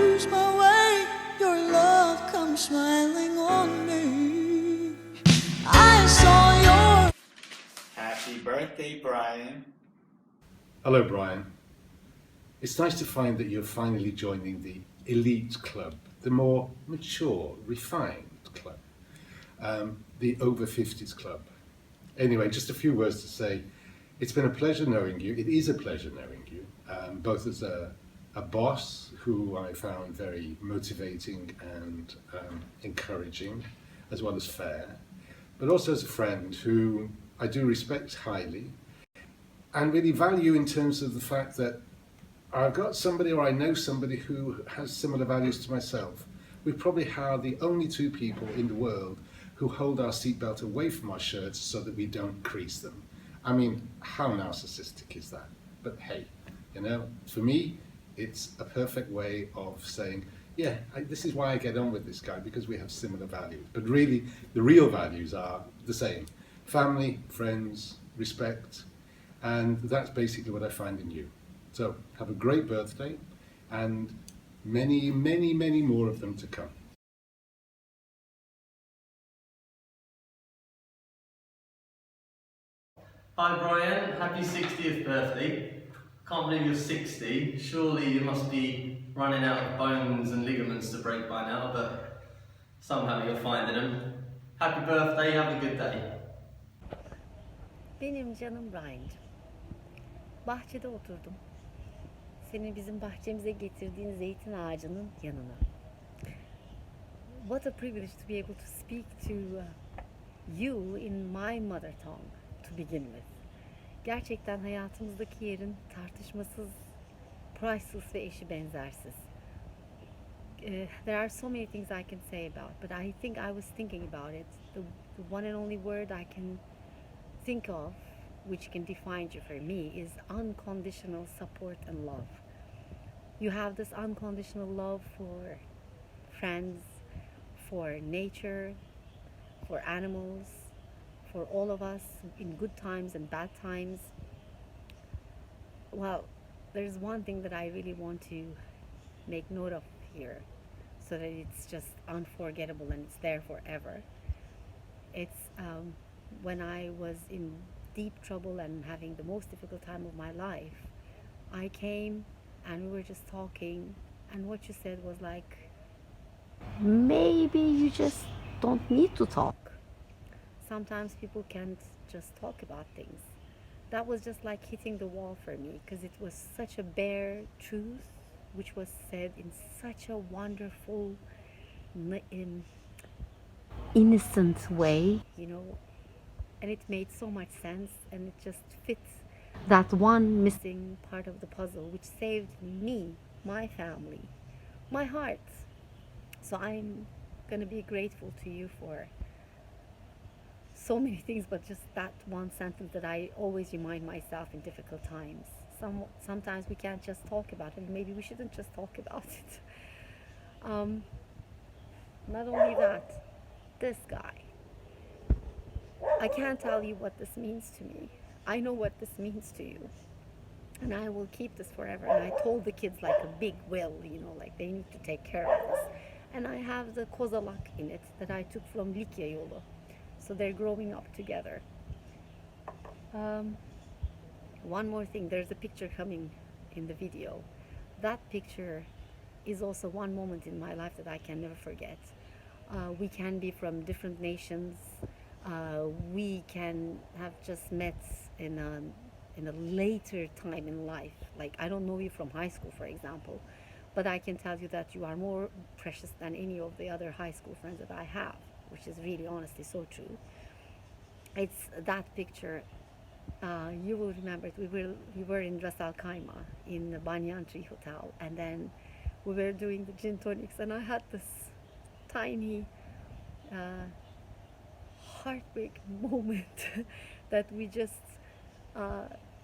lose my way, your love comes smiling on me. I saw your... Happy birthday, Bryan. Hello, Bryan. It's nice to find that you're finally joining the elite club, the more mature, refined club, the over 50s club. Anyway, just a few words to say. It's been a pleasure knowing you. It is a pleasure knowing you, both as a boss who I found very motivating and encouraging, as well as fair, but also as a friend who I do respect highly and really value in terms of the fact that I've got somebody, or I know somebody, who has similar values to myself. We probably are the only two people in the world who hold our seatbelt away from our shirts so that we don't crease them. I mean, how narcissistic is that? But hey, for me, it's a perfect way of saying, yeah, this is why I get on with this guy, because we have similar values. But really, the real values are the same. Family, friends, respect, and that's basically what I find in you. So have a great birthday, and many, many, many more of them to come. Hi Bryan, happy 60th birthday. Can't believe you're 60. Surely you must be running out of bones and ligaments to break by now, but somehow you're finding them. Happy birthday, have a good day. Benim canım Bryan'cığım. Bahçede oturdum. Senin bizim bahçemize getirdiğin zeytin ağacının yanına. What a privilege to be able to speak to you in my mother tongue to begin with. Gerçekten hayatımızdaki yerin tartışmasız, priceless ve eşi benzersiz. There are so many things I can say about, but I think I was thinking about it. The one and only word I can think of, which can define you for me, is unconditional support and love. You have this unconditional love for friends, for nature, for animals, for all of us in good times and bad times. Well, there's one thing that I really want to make note of here so that it's just unforgettable and it's there forever. It's when I was in deep trouble and having the most difficult time of my life, I came and we were just talking, and what you said was like, maybe you just don't need to talk. Sometimes people can't just talk about things. That was just like hitting the wall for me, because it was such a bare truth, which was said in such a wonderful, innocent way, and it made so much sense, and it just fits that one missing part of the puzzle, which saved me, my family, my heart. So I'm gonna be grateful to you for so many things, but just that one sentence that I always remind myself in difficult times. Sometimes we can't just talk about it. Maybe we shouldn't just talk about it. Not only that, this guy. I can't tell you what this means to me. I know what this means to you. And I will keep this forever. And I told the kids like a big will, like they need to take care of this. And I have the kozalak in it that I took from Likya Yolu. So they're growing up together. One more thing, there's a picture coming in the video. That picture is also one moment in my life that I can never forget. We can be from different nations. We can have just met in a later time in life. Like, I don't know you from high school, for example, but I can tell you that you are more precious than any of the other high school friends that I have, which is really honestly so true. It's that picture. You will remember it. We were in Ras Al Khaimah in the Banyan Tree Hotel, and then we were doing the gin tonics, and I had this tiny heartbreak moment that we just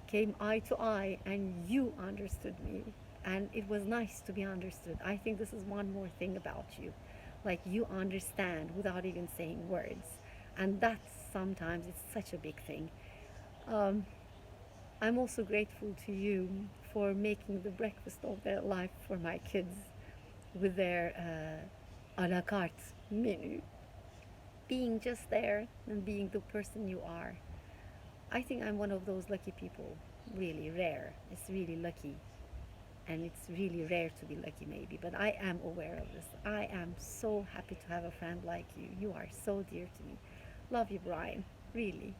came eye to eye, and you understood me, and it was nice to be understood. I think this is one more thing about you, like you understand without even saying words, and that's sometimes it's such a big thing. I'm also grateful to you for making the breakfast of their life for my kids. with their a la carte menu, being just there and being the person you are. I think I'm one of those lucky people, really rare. It's really lucky, and it's really rare to be lucky, maybe, but I am aware of this. I am so happy to have a friend like you. You are so dear to me. Love you, Bryan, really.